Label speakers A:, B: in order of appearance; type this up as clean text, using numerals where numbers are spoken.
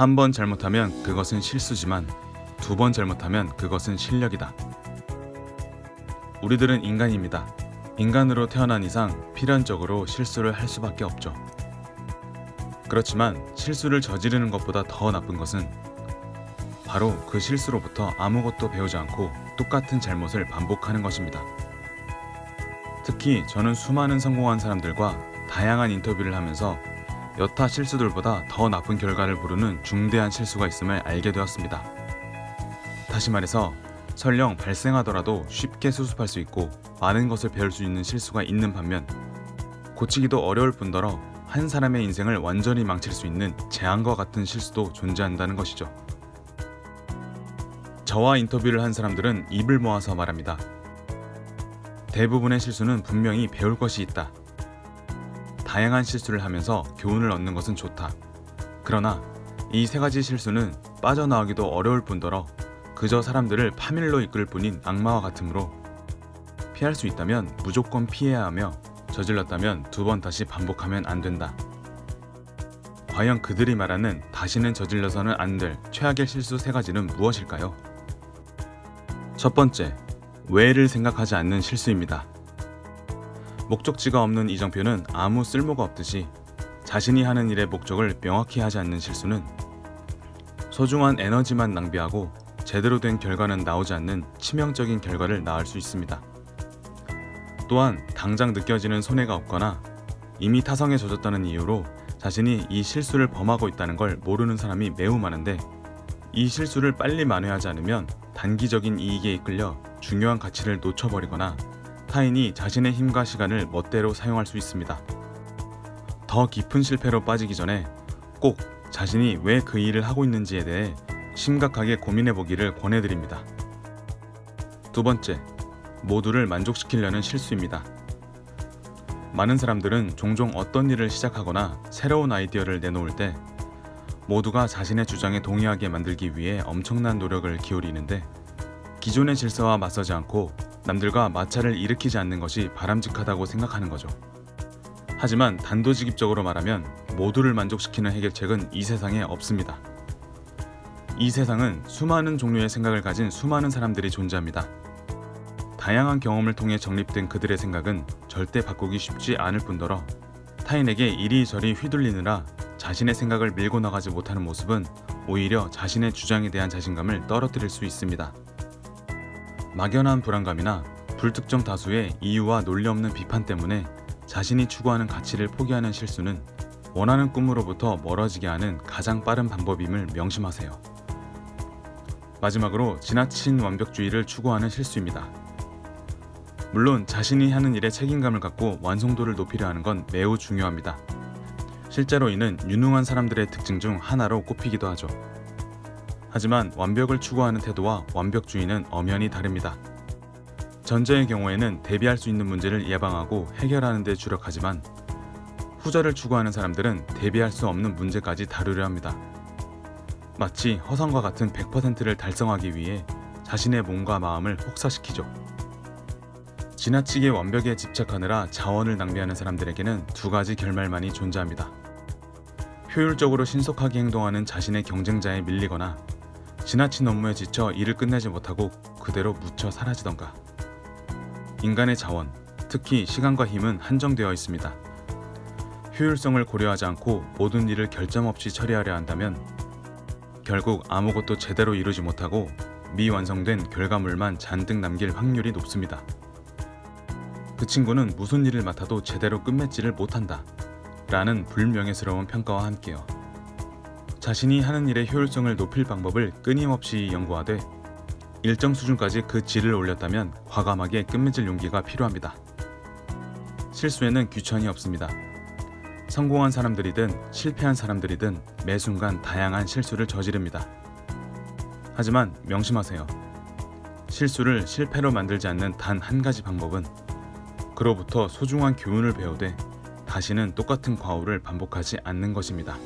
A: 한 번 잘못하면 그것은 실수지만 두 번 잘못하면 그것은 실력이다. 우리들은 인간입니다. 인간으로 태어난 이상 필연적으로 실수를 할 수밖에 없죠. 그렇지만 실수를 저지르는 것보다 더 나쁜 것은 바로 그 실수로부터 아무것도 배우지 않고 똑같은 잘못을 반복하는 것입니다. 특히 저는 수많은 성공한 사람들과 다양한 인터뷰를 하면서 여타 실수들보다 더 나쁜 결과를 부르는 중대한 실수가 있음을 알게 되었습니다. 다시 말해서 설령 발생하더라도 쉽게 수습할 수 있고 많은 것을 배울 수 있는 실수가 있는 반면 고치기도 어려울 뿐더러 한 사람의 인생을 완전히 망칠 수 있는 재앙과 같은 실수도 존재한다는 것이죠. 저와 인터뷰를 한 사람들은 입을 모아서 말합니다. 대부분의 실수는 분명히 배울 것이 있다. 다양한 실수를 하면서 교훈을 얻는 것은 좋다. 그러나 이 세 가지 실수는 빠져나오기도 어려울 뿐더러 그저 사람들을 파멸로 이끌 뿐인 악마와 같으므로 피할 수 있다면 무조건 피해야 하며 저질렀다면 두 번 다시 반복하면 안 된다. 과연 그들이 말하는 다시는 저질러서는 안 될 최악의 실수 세 가지는 무엇일까요? 첫 번째, 왜를 생각하지 않는 실수입니다. 목적지가 없는 이정표는 아무 쓸모가 없듯이 자신이 하는 일의 목적을 명확히 하지 않는 실수는 소중한 에너지만 낭비하고 제대로 된 결과는 나오지 않는 치명적인 결과를 낳을 수 있습니다. 또한 당장 느껴지는 손해가 없거나 이미 타성에 젖었다는 이유로 자신이 이 실수를 범하고 있다는 걸 모르는 사람이 매우 많은데 이 실수를 빨리 만회하지 않으면 단기적인 이익에 이끌려 중요한 가치를 놓쳐버리거나 타인이 자신의 힘과 시간을 멋대로 사용할 수 있습니다. 더 깊은 실패로 빠지기 전에 꼭 자신이 왜 그 일을 하고 있는지에 대해 심각하게 고민해보기를 권해드립니다. 두 번째, 모두를 만족시키려는 실수입니다. 많은 사람들은 종종 어떤 일을 시작하거나 새로운 아이디어를 내놓을 때 모두가 자신의 주장에 동의하게 만들기 위해 엄청난 노력을 기울이는데 기존의 질서와 맞서지 않고 남들과 마찰을 일으키지 않는 것이 바람직하다고 생각하는 거죠. 하지만 단도직입적으로 말하면 모두를 만족시키는 해결책은 이 세상에 없습니다. 이 세상은 수많은 종류의 생각을 가진 수많은 사람들이 존재합니다. 다양한 경험을 통해 정립된 그들의 생각은 절대 바꾸기 쉽지 않을 뿐더러 타인에게 이리저리 휘둘리느라 자신의 생각을 밀고 나가지 못하는 모습은 오히려 자신의 주장에 대한 자신감을 떨어뜨릴 수 있습니다. 막연한 불안감이나 불특정 다수의 이유와 논리 없는 비판 때문에 자신이 추구하는 가치를 포기하는 실수는 원하는 꿈으로부터 멀어지게 하는 가장 빠른 방법임을 명심하세요. 마지막으로 지나친 완벽주의를 추구하는 실수입니다. 물론 자신이 하는 일에 책임감을 갖고 완성도를 높이려 하는 건 매우 중요합니다. 실제로 이는 유능한 사람들의 특징 중 하나로 꼽히기도 하죠. 하지만 완벽을 추구하는 태도와 완벽주의는 엄연히 다릅니다. 전자의 경우에는 대비할 수 있는 문제를 예방하고 해결하는 데 주력하지만 후자를 추구하는 사람들은 대비할 수 없는 문제까지 다루려 합니다. 마치 허상과 같은 100%를 달성하기 위해 자신의 몸과 마음을 혹사시키죠. 지나치게 완벽에 집착하느라 자원을 낭비하는 사람들에게는 두 가지 결말만이 존재합니다. 효율적으로 신속하게 행동하는 자신의 경쟁자에 밀리거나 지나친 업무에 지쳐 일을 끝내지 못하고 그대로 묻혀 사라지던가. 인간의 자원, 특히 시간과 힘은 한정되어 있습니다. 효율성을 고려하지 않고 모든 일을 결점 없이 처리하려 한다면 결국 아무것도 제대로 이루지 못하고 미완성된 결과물만 잔뜩 남길 확률이 높습니다. 그 친구는 무슨 일을 맡아도 제대로 끝맺지를 못한다 라는 불명예스러운 평가와 함께요. 자신이 하는 일의 효율성을 높일 방법을 끊임없이 연구하되 일정 수준까지 그 질을 올렸다면 과감하게 끝맺을 용기가 필요합니다. 실수에는 귀천이 없습니다. 성공한 사람들이든 실패한 사람들이든 매 순간 다양한 실수를 저지릅니다. 하지만 명심하세요. 실수를 실패로 만들지 않는 단 한 가지 방법은 그로부터 소중한 교훈을 배우되 다시는 똑같은 과오를 반복하지 않는 것입니다.